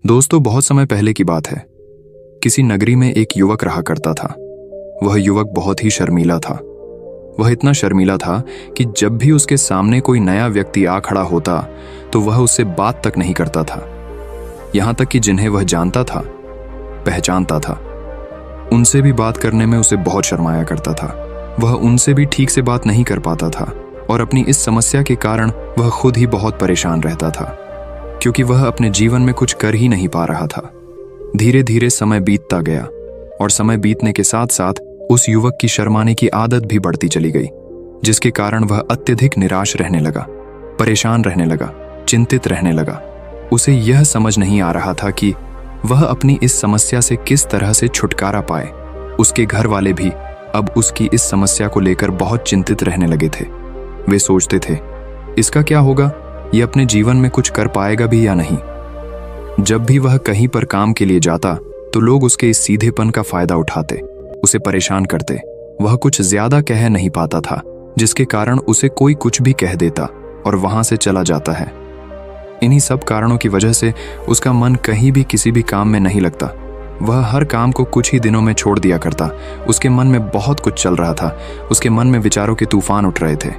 दोस्तों, बहुत समय पहले की बात है। किसी नगरी में एक युवक रहा करता था। वह युवक बहुत ही शर्मीला था। वह इतना शर्मीला था कि जब भी उसके सामने कोई नया व्यक्ति आ खड़ा होता तो वह उससे बात तक नहीं करता था। यहां तक कि जिन्हें वह जानता था, पहचानता था, उनसे भी बात करने में उसे बहुत शर्माया करता था। वह उनसे भी ठीक से बात नहीं कर पाता था और अपनी इस समस्या के कारण वह खुद ही बहुत परेशान रहता था, क्योंकि वह अपने जीवन में कुछ कर ही नहीं पा रहा था। धीरे धीरे समय बीतता गया और समय बीतने के साथ साथ उस युवक की शर्माने की आदत भी बढ़ती चली गई, जिसके कारण वह अत्यधिक निराश रहने लगा, परेशान रहने लगा, चिंतित रहने लगा। उसे यह समझ नहीं आ रहा था कि वह अपनी इस समस्या से किस तरह से छुटकारा पाए। उसके घर वाले भी अब उसकी इस समस्या को लेकर बहुत चिंतित रहने लगे थे। वे सोचते थे, इसका क्या होगा, ये अपने जीवन में कुछ कर पाएगा भी या नहीं। जब भी वह कहीं पर काम के लिए जाता तो लोग उसके इस सीधेपन का फायदा उठाते, उसे परेशान करते। वह कुछ ज्यादा कह नहीं पाता था, जिसके कारण उसे कोई कुछ भी कह देता और वहां से चला जाता है। इन्हीं सब कारणों की वजह से उसका मन कहीं भी किसी भी काम में नहीं लगता। वह हर काम को कुछ ही दिनों में छोड़ दिया करता। उसके मन में बहुत कुछ चल रहा था। उसके मन में विचारों के तूफान उठ रहे थे।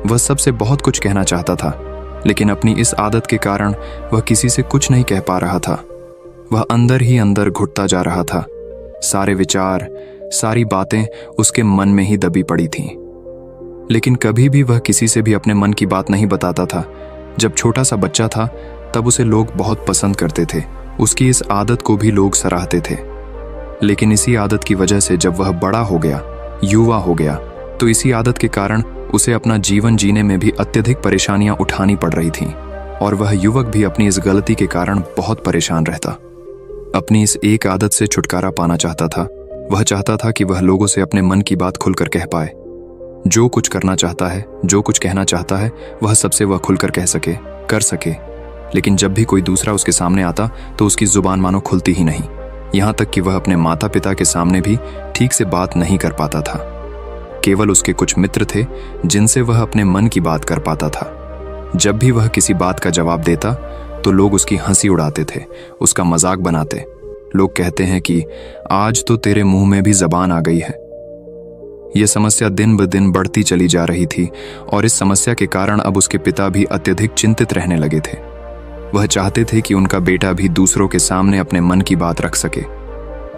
वह सबसे बहुत कुछ कहना चाहता था, लेकिन अपनी इस आदत के कारण वह किसी से कुछ नहीं कह पा रहा था। वह अंदर ही अंदर घुटता जा रहा था। सारे विचार, सारी बातें उसके मन में ही दबी पड़ी थीं। लेकिन कभी भी वह किसी से भी अपने मन की बात नहीं बताता था। जब छोटा सा बच्चा था तब उसे लोग बहुत पसंद करते थे। उसकी इस आदत को भी लोग सराहते थे। लेकिन इसी आदत की वजह से जब वह बड़ा हो गया, युवा हो गया, तो इसी आदत के कारण उसे अपना जीवन जीने में भी अत्यधिक परेशानियां उठानी पड़ रही थीं और वह युवक भी अपनी इस गलती के कारण बहुत परेशान रहता। अपनी इस एक आदत से छुटकारा पाना चाहता था। वह चाहता था कि वह लोगों से अपने मन की बात खुलकर कह पाए। जो कुछ करना चाहता है, जो कुछ कहना चाहता है, वह सबसे वह खुलकर कह सके, कर सके। लेकिन जब भी कोई दूसरा उसके सामने आता तो उसकी जुबान मानो खुलती ही नहीं। यहाँ तक कि वह अपने माता पिता के सामने भी ठीक से बात नहीं कर पाता था। केवल उसके कुछ मित्र थे जिनसे वह अपने मन की बात कर पाता था। जब भी वह किसी बात का जवाब देता तो लोग उसकी हंसी उड़ाते थे, उसका मजाक बनाते। लोग कहते हैं कि आज तो तेरे मुंह में भी जबान आ गई है। यह समस्या दिन ब दिन बढ़ती चली जा रही थी और इस समस्या के कारण अब उसके पिता भी अत्यधिक चिंतित रहने लगे थे। वह चाहते थे कि उनका बेटा भी दूसरों के सामने अपने मन की बात रख सके।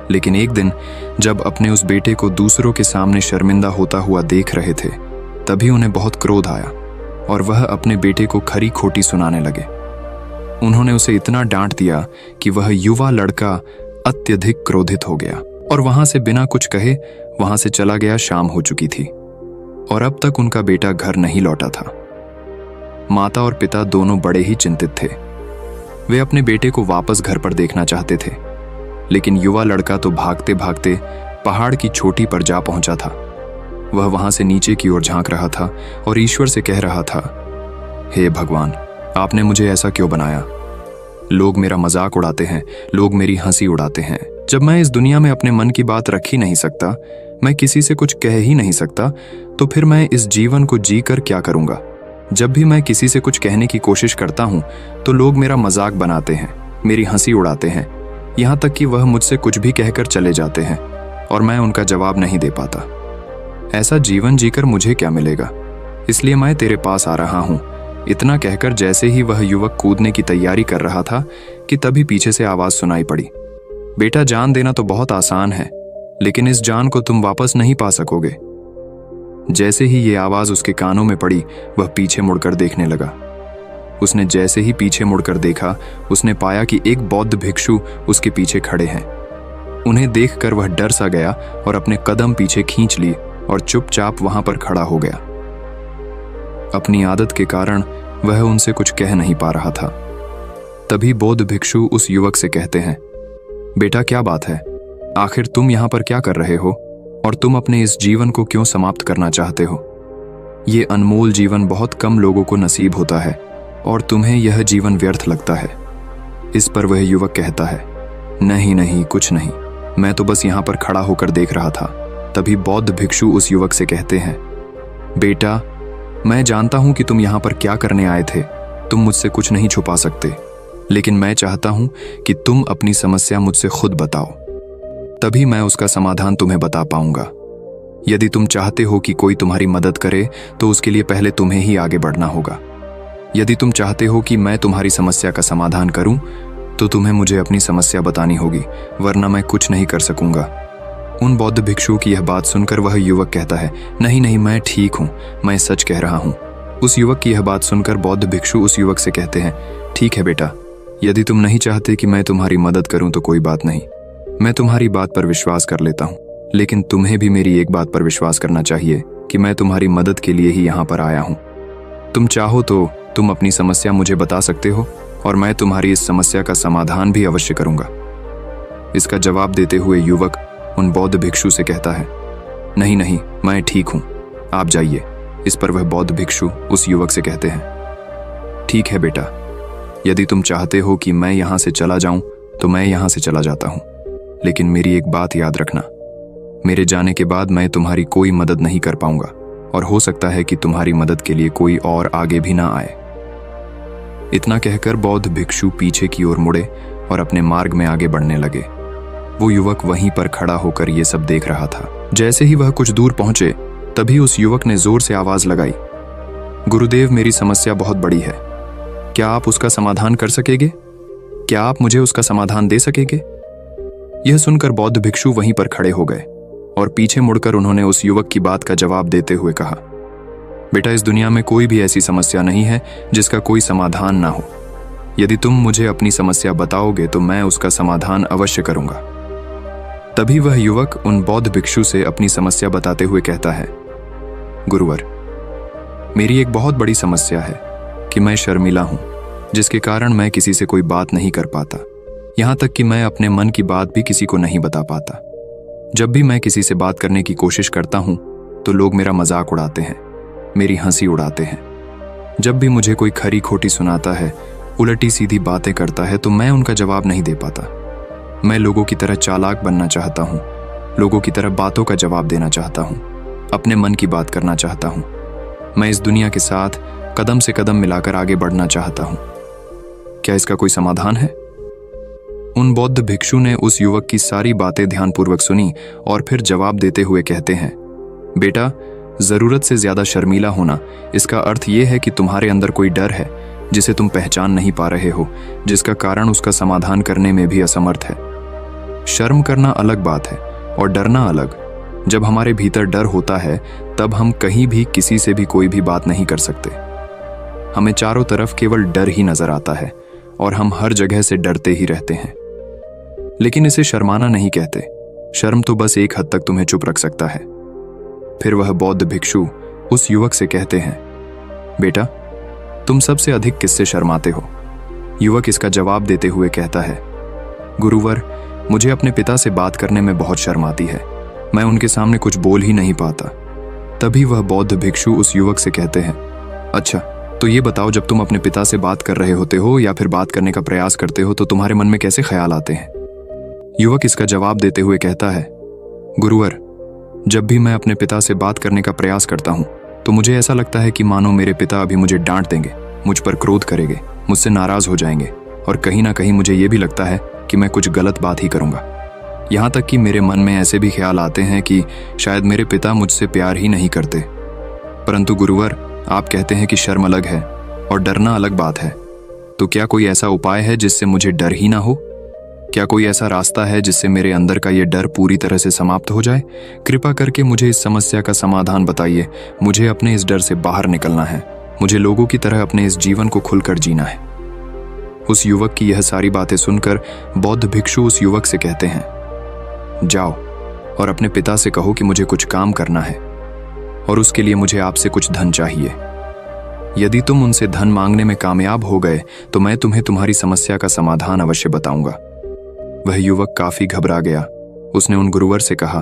लेकिन एक दिन जब अपने उस बेटे को दूसरों के सामने शर्मिंदा होता हुआ देख रहे थे, तभी उन्हें बहुत क्रोध आया और वह अपने बेटे को खरी खोटी सुनाने लगे। उन्होंने उसे इतना डांट दिया कि वह युवा लड़का अत्यधिक क्रोधित हो गया और वहां से बिना कुछ कहे वहां से चला गया। शाम हो चुकी थी और अब तक उनका बेटा घर नहीं लौटा था। माता और पिता दोनों बड़े ही चिंतित थे। वे अपने बेटे को वापस घर पर देखना चाहते थे, लेकिन युवा लड़का तो भागते भागते पहाड़ की चोटी पर जा पहुंचा था। वह वहां से नीचे की ओर झांक रहा था और ईश्वर से कह रहा था, हे भगवान, आपने मुझे ऐसा क्यों बनाया? लोग मेरा मजाक उड़ाते हैं, लोग मेरी हंसी उड़ाते हैं। जब मैं इस दुनिया में अपने मन की बात रख ही नहीं सकता, मैं किसी से कुछ कह ही नहीं सकता, तो फिर मैं इस जीवन को जी कर क्या करूंगा? जब भी मैं किसी से कुछ कहने की कोशिश करता हूं तो लोग मेरा मजाक बनाते हैं, मेरी हंसी उड़ाते हैं, यहाँ तक कि वह मुझसे कुछ भी कहकर चले जाते हैं और मैं उनका जवाब नहीं दे पाता। ऐसा जीवन जीकर मुझे क्या मिलेगा? इसलिए मैं तेरे पास आ रहा हूँ। इतना कहकर जैसे ही वह युवक कूदने की तैयारी कर रहा था कि तभी पीछे से आवाज सुनाई पड़ी, बेटा, जान देना तो बहुत आसान है, लेकिन इस जान को तुम वापस नहीं पा सकोगे। जैसे ही ये आवाज उसके कानों में पड़ी, वह पीछे मुड़कर देखने लगा। उसने जैसे ही पीछे मुड़कर देखा, उसने पाया कि एक बौद्ध भिक्षु उसके पीछे खड़े हैं। उन्हें देखकर वह डर सा गया और अपने कदम पीछे खींच लिए और चुपचाप वहां पर खड़ा हो गया। अपनी आदत के कारण वह उनसे कुछ कह नहीं पा रहा था। तभी बौद्ध भिक्षु उस युवक से कहते हैं, बेटा, क्या बात है? आखिर तुम यहां पर क्या कर रहे हो और तुम अपने इस जीवन को क्यों समाप्त करना चाहते हो? ये अनमोल जीवन बहुत कम लोगों को नसीब होता है और तुम्हें यह जीवन व्यर्थ लगता है। इस पर वह युवक कहता है, नहीं नहीं, कुछ नहीं, मैं तो बस यहाँ पर खड़ा होकर देख रहा था। तभी बौद्ध भिक्षु उस युवक से कहते हैं, बेटा, मैं जानता हूं कि तुम यहाँ पर क्या करने आए थे। तुम मुझसे कुछ नहीं छुपा सकते, लेकिन मैं चाहता हूं कि तुम अपनी समस्या मुझसे खुद बताओ, तभी मैं उसका समाधान तुम्हें बता पाऊंगा। यदि तुम चाहते हो कि कोई तुम्हारी मदद करे तो उसके लिए पहले तुम्हें ही आगे बढ़ना होगा। यदि तुम चाहते हो कि मैं तुम्हारी समस्या का समाधान करूं तो तुम्हें मुझे अपनी समस्या बतानी होगी, वरना मैं कुछ नहीं कर सकूंगा। उन बौद्ध भिक्षु की यह बात सुनकर वह युवक कहता है, नहीं नहीं, मैं ठीक हूं, मैं सच कह रहा हूं। उस युवक की यह बात सुनकर बौद्ध भिक्षु उस युवक से कहते हैं, ठीक है बेटा, यदि तुम नहीं चाहते कि मैं तुम्हारी मदद करूं तो कोई बात नहीं, मैं तुम्हारी बात पर विश्वास कर लेता हूं। लेकिन तुम्हें भी मेरी एक बात पर विश्वास करना चाहिए कि मैं तुम्हारी मदद के लिए ही यहाँ पर आया हूँ। तुम चाहो तो तुम अपनी समस्या मुझे बता सकते हो और मैं तुम्हारी इस समस्या का समाधान भी अवश्य करूंगा। इसका जवाब देते हुए युवक उन बौद्ध भिक्षु से कहता है, नहीं नहीं, मैं ठीक हूँ, आप जाइए। इस पर वह बौद्ध भिक्षु उस युवक से कहते हैं, ठीक है बेटा, यदि तुम चाहते हो कि मैं यहाँ से चला जाऊं तो मैं यहाँ से चला जाता हूँ, लेकिन मेरी एक बात याद रखना, मेरे जाने के बाद मैं तुम्हारी कोई मदद नहीं कर पाऊंगा और हो सकता है कि तुम्हारी मदद के लिए कोई और आगे भी ना आए। इतना कहकर बौद्ध भिक्षु पीछे की ओर मुड़े और अपने मार्ग में आगे बढ़ने लगे। वो युवक वहीं पर खड़ा होकर ये सब देख रहा था। जैसे ही वह कुछ दूर पहुंचे तभी उस युवक ने जोर से आवाज लगाई, गुरुदेव, मेरी समस्या बहुत बड़ी है, क्या आप उसका समाधान कर सकेंगे? क्या आप मुझे उसका समाधान दे सकेंगे? यह सुनकर बौद्ध भिक्षु वहीं पर खड़े हो गए और पीछे मुड़कर उन्होंने उस युवक की बात का जवाब देते हुए कहा, बेटा, इस दुनिया में कोई भी ऐसी समस्या नहीं है जिसका कोई समाधान ना हो। यदि तुम मुझे अपनी समस्या बताओगे तो मैं उसका समाधान अवश्य करूंगा। तभी वह युवक उन बौद्ध भिक्षु से अपनी समस्या बताते हुए कहता है, गुरुवर, मेरी एक बहुत बड़ी समस्या है कि मैं शर्मिला हूं, जिसके कारण मैं किसी से कोई बात नहीं कर पाता। यहां तक कि मैं अपने मन की बात भी किसी को नहीं बता पाता। जब भी मैं किसी से बात करने की कोशिश करता हूं तो लोग मेरा मजाक उड़ाते हैं, मेरी हंसी उड़ाते हैं। जब भी मुझे कोई खरी खोटी सुनाता है, उलटी सीधी बातें करता है, तो मैं उनका जवाब नहीं दे पाता। मैं लोगों की तरह चालाक बनना चाहता हूं, लोगों की तरह बातों का जवाब देना चाहता हूं, अपने मन की बात करना चाहता हूं। मैं इस दुनिया के साथ कदम से कदम मिलाकर आगे बढ़ना चाहता हूं। क्या इसका कोई समाधान है? उन बौद्ध भिक्षु ने उस युवक की सारी बातें ध्यानपूर्वक सुनी और फिर जवाब देते हुए कहते हैं, बेटा, जरूरत से ज्यादा शर्मीला होना, इसका अर्थ यह है कि तुम्हारे अंदर कोई डर है जिसे तुम पहचान नहीं पा रहे हो, जिसका कारण उसका समाधान करने में भी असमर्थ है। शर्म करना अलग बात है और डरना अलग। जब हमारे भीतर डर होता है तब हम कहीं भी किसी से भी कोई भी बात नहीं कर सकते। हमें चारों तरफ केवल डर ही नजर आता है और हम हर जगह से डरते ही रहते हैं। लेकिन इसे शर्माना नहीं कहते। शर्म तो बस एक हद तक तुम्हें चुप रख सकता है। फिर वह बौद्ध भिक्षु उस युवक से कहते हैं, बेटा, तुम सबसे अधिक किससे शर्माते हो? युवक इसका जवाब देते हुए कहता है, गुरुवर, मुझे अपने पिता से बात करने में बहुत शर्म आती है। मैं उनके सामने कुछ बोल ही नहीं पाता। तभी वह बौद्ध भिक्षु उस युवक से कहते हैं, अच्छा, तो ये बताओ, जब तुम अपने पिता से बात कर रहे होते हो या फिर बात करने का प्रयास करते हो तो तुम्हारे मन में कैसे ख्याल आते हैं? युवक इसका जवाब देते हुए कहता है, गुरुवर, जब भी मैं अपने पिता से बात करने का प्रयास करता हूं तो मुझे ऐसा लगता है कि मानो मेरे पिता अभी मुझे डांट देंगे, मुझ पर क्रोध करेंगे, मुझसे नाराज हो जाएंगे और कहीं ना कहीं मुझे यह भी लगता है कि मैं कुछ गलत बात ही करूंगा। यहाँ तक कि मेरे मन में ऐसे भी ख्याल आते हैं कि शायद मेरे पिता मुझसे प्यार ही नहीं करते। परंतु गुरुवर, आप कहते हैं कि शर्म अलग है और डरना अलग बात है, तो क्या कोई ऐसा उपाय है जिससे मुझे डर ही ना हो? क्या कोई ऐसा रास्ता है जिससे मेरे अंदर का ये डर पूरी तरह से समाप्त हो जाए? कृपा करके मुझे इस समस्या का समाधान बताइए। मुझे अपने इस डर से बाहर निकलना है। मुझे लोगों की तरह अपने इस जीवन को खुलकर जीना है। उस युवक की यह सारी बातें सुनकर बौद्ध भिक्षु उस युवक से कहते हैं, जाओ और अपने पिता से कहो कि मुझे कुछ काम करना है और उसके लिए मुझे आपसे कुछ धन चाहिए। यदि तुम उनसे धन मांगने में कामयाब हो गए तो मैं तुम्हें तुम्हारी समस्या का समाधान अवश्य बताऊंगा। वह युवक काफी घबरा गया। उसने उन गुरुवर से कहा,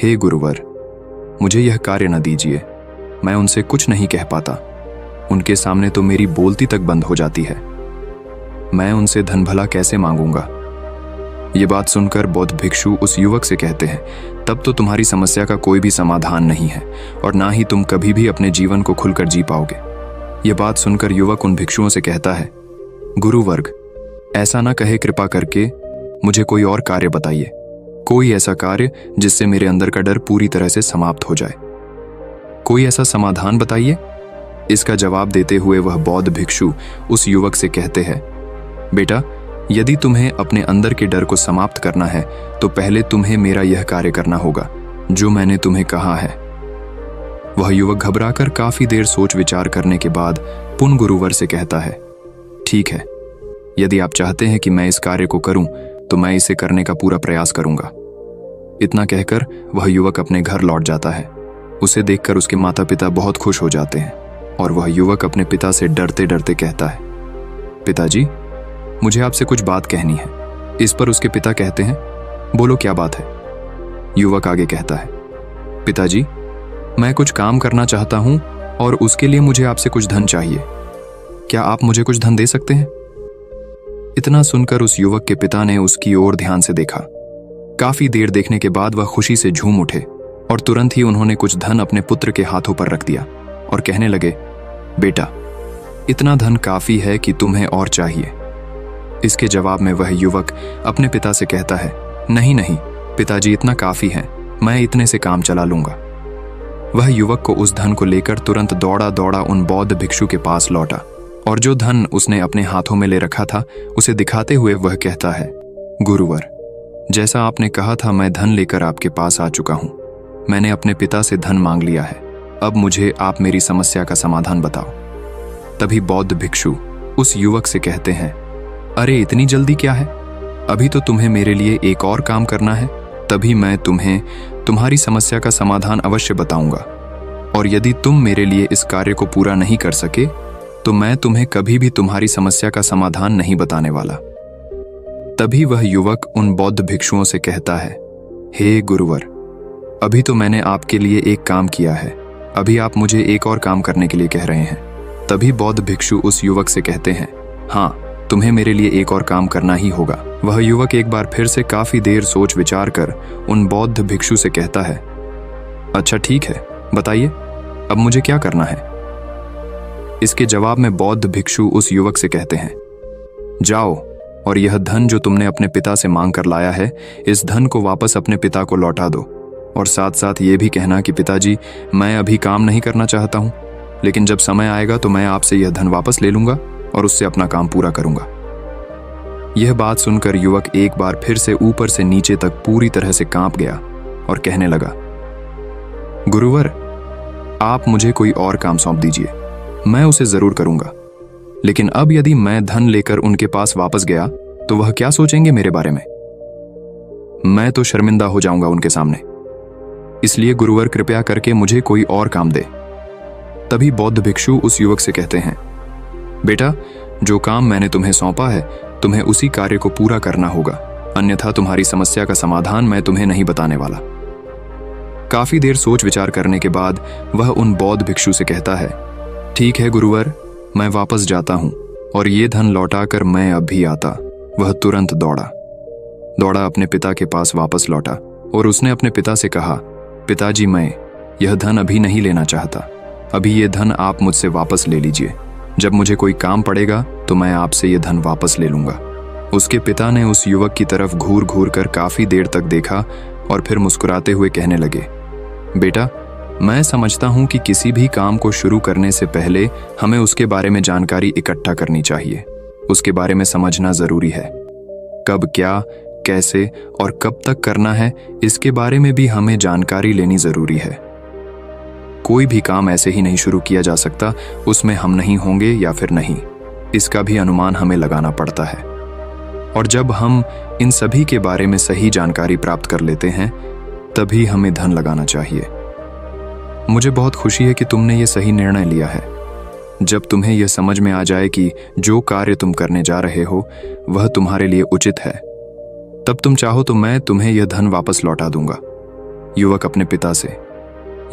हे गुरुवर, मुझे यह कार्य न दीजिए। मैं उनसे कुछ नहीं कह पाता। उनके सामने तो मेरी बोलती तक बंद हो जाती है। मैं उनसे धन भला कैसे मांगूंगा? ये बात सुनकर बौद्ध भिक्षु उस युवक से कहते हैं, तब तो तुम्हारी समस्या का कोई भी समाधान नहीं है और ना ही तुम कभी भी अपने जीवन को खुलकर जी पाओगे। यह बात सुनकर युवक उन भिक्षुओं से कहता है, गुरुवर्ग, ऐसा ना कहे, कृपा करके मुझे कोई और कार्य बताइए, कोई ऐसा कार्य जिससे मेरे अंदर का डर पूरी तरह से समाप्त हो जाए। कोई ऐसा समाधान बताइए। इसका जवाब देते हुए वह बौद्ध भिक्षु उस युवक से कहते हैं, बेटा, यदि तुम्हें अपने अंदर के डर को समाप्त करना है तो पहले तुम्हें मेरा यह कार्य करना होगा जो मैंने तुम्हें कहा है। वह युवक घबराकर काफी देर सोच विचार करने के बाद पुन गुरुवर से कहता है, ठीक है, यदि आप चाहते हैं कि मैं इस कार्य को करूं तो मैं इसे करने का पूरा प्रयास करूंगा। इतना कहकर वह युवक अपने घर लौट जाता है। उसे देखकर उसके माता पिता बहुत खुश हो जाते हैं और वह युवक अपने पिता से डरते डरते कहता है, पिताजी, मुझे आपसे कुछ बात कहनी है। इस पर उसके पिता कहते हैं, बोलो क्या बात है। युवक आगे कहता है, पिताजी, मैं कुछ काम करना चाहता हूं और उसके लिए मुझे आपसे कुछ धन चाहिए। क्या आप मुझे कुछ धन दे सकते हैं? इतना सुनकर उस युवक के पिता ने उसकी ओर ध्यान से देखा। काफी देर देखने के बाद वह खुशी से झूम उठे और तुरंत ही उन्होंने कुछ धन अपने पुत्र के हाथों पर रख दिया और कहने लगे, बेटा, इतना धन काफी है कि तुम्हें और चाहिए। इसके जवाब में वह युवक अपने पिता से कहता है, नहीं नहीं पिताजी, इतना काफी है, मैं इतने से काम चला लूंगा। वह युवक को उस धन को लेकर तुरंत दौड़ा दौड़ा उन बौद्ध भिक्षु के पास लौटा और जो धन उसने अपने हाथों में ले रखा था उसे दिखाते हुए वह कहता है, गुरुवर, जैसा आपने कहा था मैं धन लेकर आपके पास आ चुका हूं। मैंने अपने पिता से धन मांग लिया है। अब मुझे आप मेरी समस्या का समाधान बताओ। तभी बौद्ध भिक्षु उस युवक से कहते हैं, अरे इतनी जल्दी क्या है, अभी तो तुम्हें मेरे लिए एक और काम करना है, तभी मैं तुम्हें तुम्हारी समस्या का समाधान अवश्य बताऊंगा। और यदि तुम मेरे लिए इस कार्य को पूरा नहीं कर सके तो मैं तुम्हें कभी भी तुम्हारी समस्या का समाधान नहीं बताने वाला। तभी वह युवक उन बौद्ध भिक्षुओं से कहता है, हे गुरुवर, अभी तो मैंने आपके लिए एक काम किया है, अभी आप मुझे एक और काम करने के लिए कह रहे हैं। तभी बौद्ध भिक्षु उस युवक से कहते हैं, हाँ, तुम्हें मेरे लिए एक और काम करना ही होगा। वह युवक एक बार फिर से काफी देर सोच विचार कर उन बौद्ध भिक्षु से कहता है, अच्छा ठीक है, बताइए अब मुझे क्या करना है। इसके जवाब में बौद्ध भिक्षु उस युवक से कहते हैं, जाओ और यह धन जो तुमने अपने पिता से मांग कर लाया है, इस धन को वापस अपने पिता को लौटा दो और साथ साथ ये भी कहना कि पिताजी, मैं अभी काम नहीं करना चाहता हूं, लेकिन जब समय आएगा तो मैं आपसे यह धन वापस ले लूंगा और उससे अपना काम पूरा करूंगा। यह बात सुनकर युवक एक बार फिर से ऊपर से नीचे तक पूरी तरह से कांप गया और कहने लगा, गुरुवर, आप मुझे कोई और काम सौंप दीजिए, मैं उसे जरूर करूंगा। लेकिन अब यदि मैं धन लेकर उनके पास वापस गया तो वह क्या सोचेंगे मेरे बारे में? मैं तो शर्मिंदा हो जाऊंगा उनके सामने। इसलिए गुरुवर, कृपया करके मुझे कोई और काम दे। तभी बौद्ध भिक्षु उस युवक से कहते हैं, बेटा, जो काम मैंने तुम्हें सौंपा है तुम्हें उसी कार्य को पूरा करना होगा, अन्यथा तुम्हारी समस्या का समाधान मैं तुम्हें नहीं बताने वाला। काफी देर सोच विचार करने के बाद वह उन बौद्ध भिक्षु से कहता है, ठीक है गुरुवर, मैं वापस जाता हूं और ये धन लौटाकर मैं अब भी आता। वह तुरंत दौड़ा अपने पिता के पास वापस लौटा और उसने अपने पिता से कहा, पिताजी, मैं यह धन अभी नहीं लेना चाहता, अभी ये धन आप मुझसे वापस ले लीजिए। जब मुझे कोई काम पड़ेगा तो मैं आपसे ये धन वापस ले लूंगा। उसके पिता ने उस युवक की तरफ घूर घूर कर काफी देर तक देखा और फिर मुस्कुराते हुए कहने लगे, बेटा, मैं समझता हूं कि किसी भी काम को शुरू करने से पहले हमें उसके बारे में जानकारी इकट्ठा करनी चाहिए। उसके बारे में समझना जरूरी है। कब, क्या, कैसे और कब तक करना है, इसके बारे में भी हमें जानकारी लेनी जरूरी है। कोई भी काम ऐसे ही नहीं शुरू किया जा सकता, उसमें हम नहीं होंगे या फिर नहीं, इसका भी अनुमान हमें लगाना पड़ता है। और जब हम इन सभी के बारे में सही जानकारी प्राप्त कर लेते हैं तभी हमें धन लगाना चाहिए। मुझे बहुत खुशी है कि तुमने ये सही निर्णय लिया है। जब तुम्हें यह समझ में आ जाए कि जो कार्य तुम करने जा रहे हो वह तुम्हारे लिए उचित है, तब तुम चाहो तो मैं तुम्हें यह धन वापस लौटा दूंगा। युवक अपने पिता से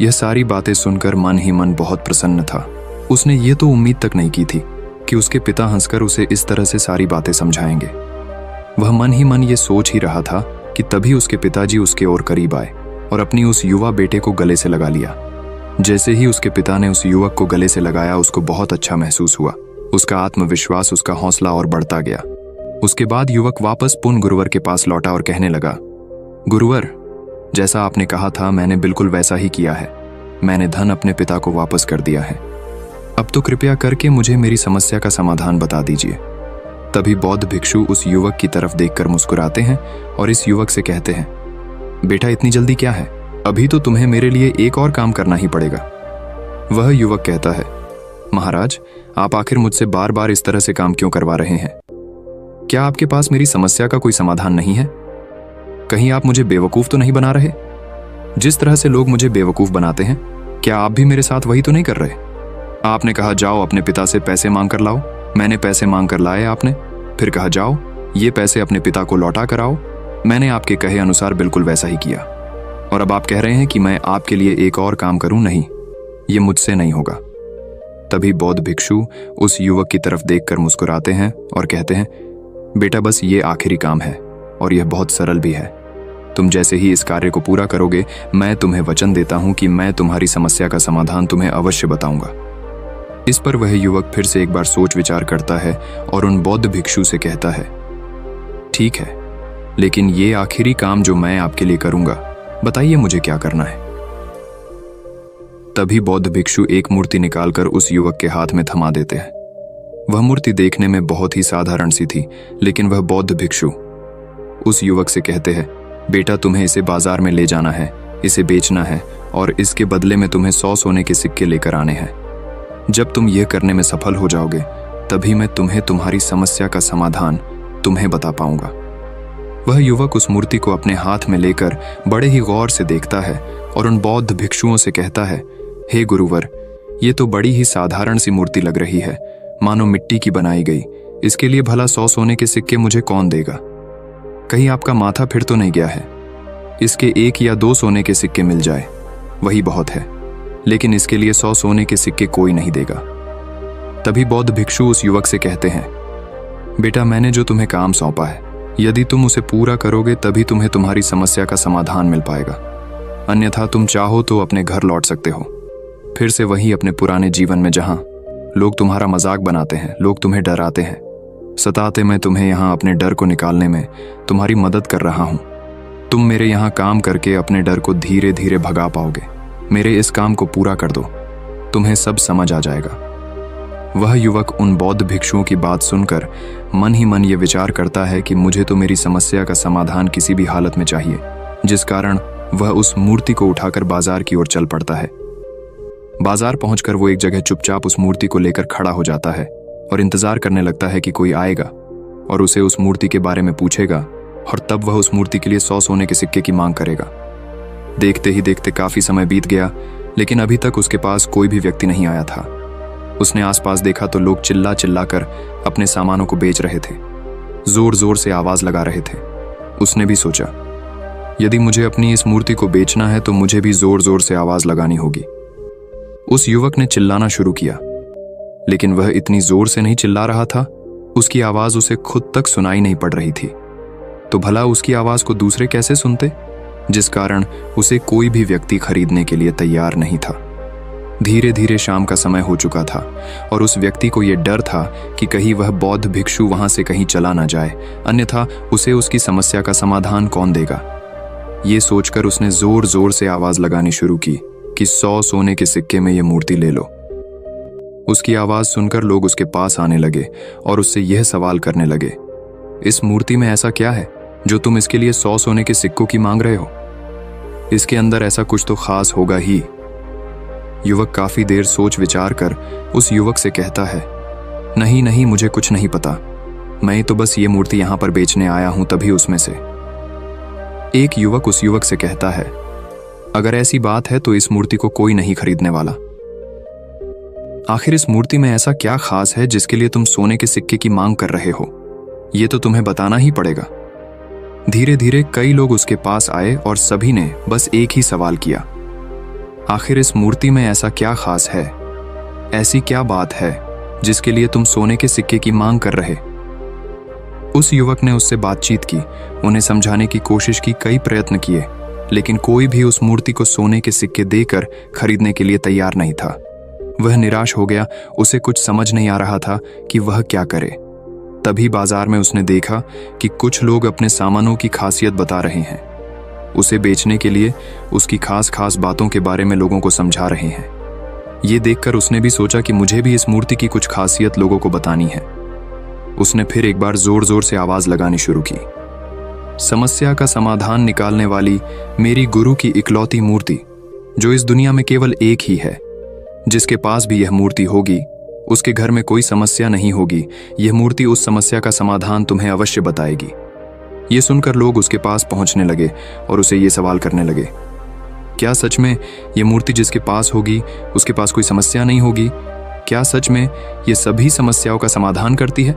यह सारी बातें सुनकर मन ही मन बहुत प्रसन्न था। उसने ये तो उम्मीद तक नहीं की थी कि उसके पिता हंसकर उसे इस तरह से सारी बातें समझाएंगे। वह मन ही मन ये सोच ही रहा था कि तभी उसके पिताजी उसके और करीब आए और अपनी उस युवा बेटे को गले से लगा लिया। जैसे ही उसके पिता ने उस युवक को गले से लगाया, उसको बहुत अच्छा महसूस हुआ। उसका आत्मविश्वास, उसका हौसला और बढ़ता गया। उसके बाद युवक वापस पुन गुरुवर के पास लौटा और कहने लगा, गुरुवर, जैसा आपने कहा था मैंने बिल्कुल वैसा ही किया है। मैंने धन अपने पिता को वापस कर दिया है। अब तो कृपया करके मुझे मेरी समस्या का समाधान बता दीजिए। तभी बौद्ध भिक्षु उस युवक की तरफ देखकर मुस्कुराते हैं और इस युवक से कहते हैं, बेटा इतनी जल्दी क्या है, अभी तो तुम्हें मेरे लिए एक और काम करना ही पड़ेगा। वह युवक कहता है, महाराज, आप आखिर मुझसे बार बार इस तरह से काम क्यों करवा रहे हैं? क्या आपके पास मेरी समस्या का कोई समाधान नहीं है? कहीं आप मुझे बेवकूफ तो नहीं बना रहे? जिस तरह से लोग मुझे बेवकूफ बनाते हैं, क्या आप भी मेरे साथ वही तो नहीं कर रहे? आपने कहा जाओ अपने पिता से पैसे मांग कर लाओ, मैंने पैसे मांग कर लाए आपने, फिर कहा जाओ ये पैसे अपने पिता को लौटा कर आओ, मैंने आपके कहे अनुसार बिल्कुल वैसा ही किया। और अब आप कह रहे हैं कि मैं आपके लिए एक और काम करूं? नहीं, ये मुझसे नहीं होगा। तभी बौद्ध भिक्षु उस युवक की तरफ देखकर मुस्कुराते हैं और कहते हैं, बेटा बस ये आखिरी काम है और यह बहुत सरल भी है। तुम जैसे ही इस कार्य को पूरा करोगे, मैं तुम्हें वचन देता हूं कि मैं तुम्हारी समस्या का समाधान तुम्हें अवश्य बताऊंगा। इस पर वह युवक फिर से एक बार सोच विचार करता है और उन बौद्ध भिक्षु से कहता है, ठीक है, लेकिन ये आखिरी काम जो मैं आपके लिए करूंगा, बताइए मुझे क्या करना है। तभी बौद्ध भिक्षु एक मूर्ति निकालकर उस युवक के हाथ में थमा देते हैं। वह मूर्ति देखने में बहुत ही साधारण सी थी, लेकिन वह बौद्ध भिक्षु उस युवक से कहते हैं, बेटा तुम्हें इसे बाजार में ले जाना है, इसे बेचना है और इसके बदले में तुम्हें 100 सोने के सिक्के लेकर आने हैं। जब तुम यह करने में सफल हो जाओगे, तभी मैं तुम्हें तुम्हारी समस्या का समाधान तुम्हें बता पाऊंगा। वह युवक उस मूर्ति को अपने हाथ में लेकर बड़े ही गौर से देखता है और उन बौद्ध भिक्षुओं से कहता है, हे गुरुवर, ये तो बड़ी ही साधारण सी मूर्ति लग रही है, मानो मिट्टी की बनाई गई। इसके लिए भला 100 सोने के सिक्के मुझे कौन देगा? कहीं आपका माथा फिर तो नहीं गया है? इसके 1 या 2 सोने के सिक्के मिल जाए, वही बहुत है, लेकिन इसके लिए 100 सोने के सिक्के कोई नहीं देगा। तभी बौद्ध भिक्षु उस युवक से कहते हैं, बेटा मैंने जो तुम्हें काम सौंपा है, यदि तुम उसे पूरा करोगे तभी तुम्हें तुम्हारी समस्या का समाधान मिल पाएगा, अन्यथा तुम चाहो तो अपने घर लौट सकते हो, फिर से वही अपने पुराने जीवन में जहां लोग तुम्हारा मजाक बनाते हैं, लोग तुम्हें डराते हैं, सताते। मैं तुम्हें यहाँ अपने डर को निकालने में तुम्हारी मदद कर रहा हूँ। तुम मेरे यहाँ काम करके अपने डर को धीरे धीरे भगा पाओगे। मेरे इस काम को पूरा कर दो, तुम्हें सब समझ आ जाएगा। वह युवक उन बौद्ध भिक्षुओं की बात सुनकर मन ही मन ये विचार करता है कि मुझे तो मेरी समस्या का समाधान किसी भी हालत में चाहिए, जिस कारण वह उस मूर्ति को उठाकर बाजार की ओर चल पड़ता है। बाजार पहुंचकर वो एक जगह चुपचाप उस मूर्ति को लेकर खड़ा हो जाता है और इंतजार करने लगता है कि कोई आएगा और उसे उस मूर्ति के बारे में पूछेगा, और तब वह उस मूर्ति के लिए 100 सोने के सिक्के की मांग करेगा। देखते ही देखते काफी समय बीत गया, लेकिन अभी तक उसके पास कोई भी व्यक्ति नहीं आया था। उसने आसपास देखा तो लोग चिल्ला चिल्ला कर अपने सामानों को बेच रहे थे, जोर जोर से आवाज लगा रहे थे। उसने भी सोचा, यदि मुझे अपनी इस मूर्ति को बेचना है तो मुझे भी जोर जोर से आवाज लगानी होगी। उस युवक ने चिल्लाना शुरू किया, लेकिन वह इतनी जोर से नहीं चिल्ला रहा था, उसकी आवाज उसे खुद तक सुनाई नहीं पड़ रही थी। तो भला उसकी आवाज को दूसरे कैसे सुनते, जिस कारण उसे कोई भी व्यक्ति खरीदने के लिए तैयार नहीं था। धीरे धीरे शाम का समय हो चुका था और उस व्यक्ति को यह डर था कि कहीं वह बौद्ध भिक्षु वहां से कहीं चला ना जाए, अन्यथा उसे उसकी समस्या का समाधान कौन देगा। ये सोचकर उसने जोर जोर से आवाज लगानी शुरू की कि 100 सोने के सिक्के में यह मूर्ति ले लो। उसकी आवाज सुनकर लोग उसके पास आने लगे और उससे यह सवाल करने लगे, इस मूर्ति में ऐसा क्या है जो तुम इसके लिए 100 सोने के सिक्कों की मांग रहे हो? इसके अंदर ऐसा कुछ तो खास होगा ही। युवक काफी देर सोच विचार कर उस युवक से कहता है, नहीं नहीं, मुझे कुछ नहीं पता, मैं तो बस ये मूर्ति यहां पर बेचने आया हूं। तभी उसमें से एक युवक उस युवक से कहता है, अगर ऐसी बात है तो इस मूर्ति को कोई नहीं खरीदने वाला। आखिर इस मूर्ति में ऐसा क्या खास है जिसके लिए तुम सोने के सिक्के की मांग कर रहे हो? ये तो तुम्हें बताना ही पड़ेगा। धीरे धीरे कई लोग उसके पास आए और सभी ने बस एक ही सवाल किया, आखिर इस मूर्ति में ऐसा क्या खास है, ऐसी क्या बात है जिसके लिए तुम सोने के सिक्के की मांग कर रहे? उस युवक ने उससे बातचीत की, उन्हें समझाने की कोशिश की, कई प्रयत्न किए, लेकिन कोई भी उस मूर्ति को सोने के सिक्के देकर खरीदने के लिए तैयार नहीं था। वह निराश हो गया, उसे कुछ समझ नहीं आ रहा था कि वह क्या करे। तभी बाजार में उसने देखा कि कुछ लोग अपने सामानों की खासियत बता रहे हैं, उसे बेचने के लिए उसकी खास खास बातों के बारे में लोगों को समझा रहे हैं। ये देखकर उसने भी सोचा कि मुझे भी इस मूर्ति की कुछ खासियत लोगों को बतानी है। उसने फिर एक बार जोर जोर से आवाज लगानी शुरू की, समस्या का समाधान निकालने वाली मेरी गुरु की इकलौती मूर्ति, जो इस दुनिया में केवल एक ही है। जिसके पास भी यह मूर्ति होगी उसके घर में कोई समस्या नहीं होगी। यह मूर्ति उस समस्या का समाधान तुम्हें अवश्य बताएगी। ये सुनकर लोग उसके पास पहुंचने लगे और उसे ये सवाल करने लगे, क्या सच में ये मूर्ति जिसके पास होगी उसके पास कोई समस्या नहीं होगी? क्या सच में ये सभी समस्याओं का समाधान करती है?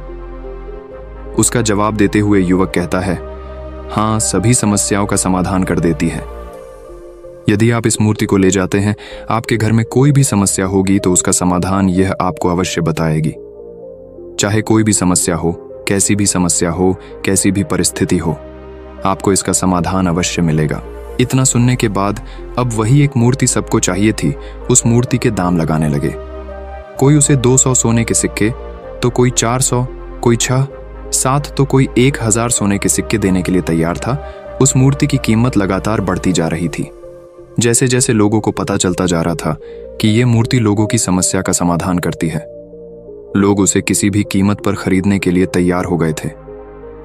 उसका जवाब देते हुए युवक कहता है, हाँ, सभी समस्याओं का समाधान कर देती है। यदि आप इस मूर्ति को ले जाते हैं, आपके घर में कोई भी समस्या होगी तो उसका समाधान यह आपको अवश्य बताएगी। चाहे कोई भी समस्या हो, कैसी भी समस्या हो, कैसी भी परिस्थिति हो, आपको इसका समाधान अवश्य मिलेगा। इतना सुनने के बाद अब वही एक मूर्ति सबको चाहिए थी, उस मूर्ति के दाम लगाने लगे। कोई उसे 200 सोने के सिक्के, तो कोई 400, कोई 6, 7, तो कोई 1000 सोने के सिक्के देने के लिए तैयार था। उस मूर्ति की कीमत लगातार बढ़ती जा रही थी। जैसे जैसे लोगों को पता चलता जा रहा था कि ये मूर्ति लोगों की समस्या का समाधान करती है, लोग उसे किसी भी कीमत पर खरीदने के लिए तैयार हो गए थे।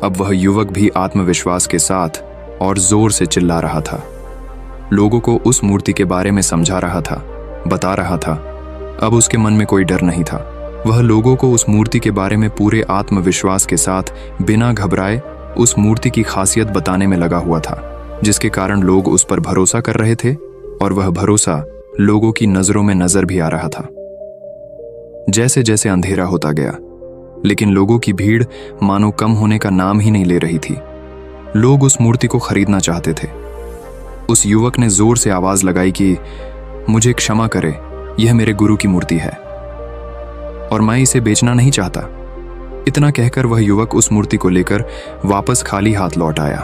अब वह युवक भी आत्मविश्वास के साथ और जोर से चिल्ला रहा था, लोगों को उस मूर्ति के बारे में समझा रहा था, बता रहा था। अब उसके मन में कोई डर नहीं था। वह लोगों को उस मूर्ति के बारे में पूरे आत्मविश्वास के साथ बिना घबराए उस मूर्ति की खासियत बताने में लगा हुआ था, जिसके कारण लोग उस पर भरोसा कर रहे थे और वह भरोसा लोगों की नजरों में नजर भी आ रहा था। जैसे जैसे अंधेरा होता गया, लेकिन लोगों की भीड़ मानो कम होने का नाम ही नहीं ले रही थी। लोग उस मूर्ति को खरीदना चाहते थे। उस युवक ने जोर से आवाज लगाई कि मुझे क्षमा करे, यह मेरे गुरु की मूर्ति है और मैं इसे बेचना नहीं चाहता। इतना कहकर वह युवक उस मूर्ति को लेकर वापस खाली हाथ लौट आया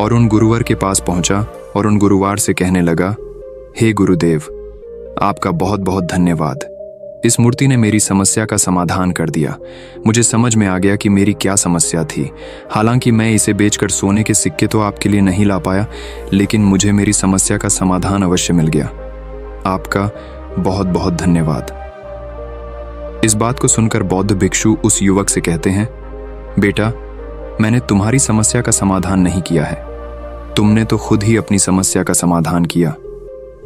और उन गुरुवर के पास पहुंचा और उन गुरुवार से कहने लगा, हे गुरुदेव, आपका बहुत बहुत धन्यवाद। इस मूर्ति ने मेरी समस्या का समाधान कर दिया। मुझे समझ में आ गया कि मेरी क्या समस्या थी। हालांकि मैं इसे बेचकर सोने के सिक्के तो आपके लिए नहीं ला पाया, लेकिन मुझे मेरी समस्या का समाधान अवश्य मिल गया। आपका बहुत बहुत धन्यवाद। इस बात को सुनकर बौद्ध भिक्षु उस युवक से कहते हैं, बेटा, मैंने तुम्हारी समस्या का समाधान नहीं किया है, तुमने तो खुद ही अपनी समस्या का समाधान किया।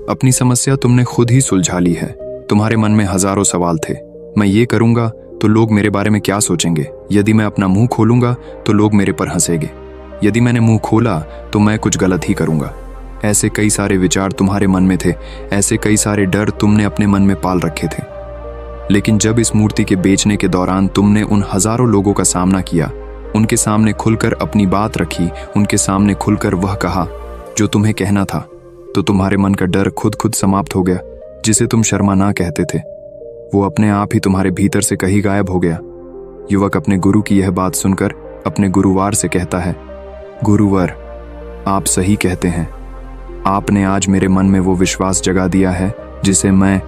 अपनी समस्या तुमने खुद ही सुलझा ली है। तुम्हारे मन में हजारों सवाल थे, मैं ये करूंगा तो लोग मेरे बारे में क्या सोचेंगे, यदि मैं अपना मुंह खोलूंगा तो लोग मेरे पर हंसेंगे, यदि मैंने मुंह खोला तो मैं कुछ गलत ही करूंगा। ऐसे कई सारे विचार तुम्हारे मन में थे, ऐसे कई सारे डर तुमने अपने मन में पाल रखे थे। लेकिन जब इस मूर्ति के बेचने के दौरान तुमने उन हजारों लोगों का सामना किया, उनके सामने खुलकर अपनी बात रखी, उनके सामने खुलकर वह कहा जो तुम्हें कहना था, तो तुम्हारे मन का डर खुद खुद समाप्त हो गया। जिसे तुम शर्मा ना कहते थे, वो अपने आप ही तुम्हारे भीतर से कहीं गायब हो गया। युवक अपने गुरु की यह बात सुनकर अपने गुरुवार से कहता है, गुरुवर, आप सही कहते हैं। आपने आज मेरे मन में वो विश्वास जगा दिया है जिसे मैं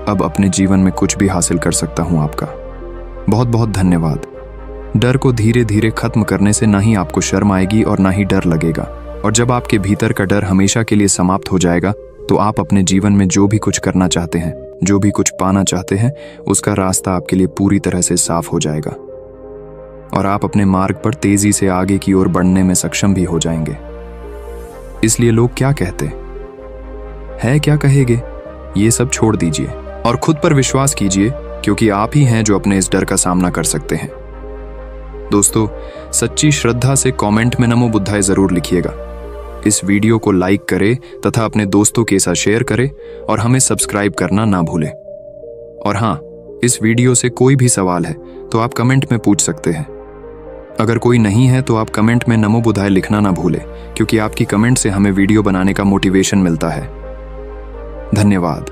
अब अपने जीवन में कुछ भी हासिल कर सकता हूं। आपका बहुत बहुत धन्यवाद। डर को धीरे धीरे खत्म करने से ना ही आपको शर्म आएगी और ना ही डर लगेगा, और जब आपके भीतर का डर हमेशा के लिए समाप्त हो जाएगा तो आप अपने जीवन में जो भी कुछ करना चाहते हैं, जो भी कुछ पाना चाहते हैं, उसका रास्ता आपके लिए पूरी तरह से साफ हो जाएगा और आप अपने मार्ग पर तेजी से आगे की ओर बढ़ने में सक्षम भी हो जाएंगे। इसलिए लोग क्या कहते हैं, क्या कहेंगे, ये सब छोड़ दीजिए और खुद पर विश्वास कीजिए, क्योंकि आप ही हैं जो अपने इस डर का सामना कर सकते हैं। दोस्तों, सच्ची श्रद्धा से कमेंट में नमो बुद्धाय जरूर लिखिएगा। इस वीडियो को लाइक करें तथा अपने दोस्तों के साथ शेयर करें और हमें सब्सक्राइब करना ना भूलें। और हाँ, इस वीडियो से कोई भी सवाल है तो आप कमेंट में पूछ सकते हैं। अगर कोई नहीं है तो आप कमेंट में नमो बुद्धाय लिखना ना भूलें, क्योंकि आपकी कमेंट से हमें वीडियो बनाने का मोटिवेशन मिलता है। धन्यवाद।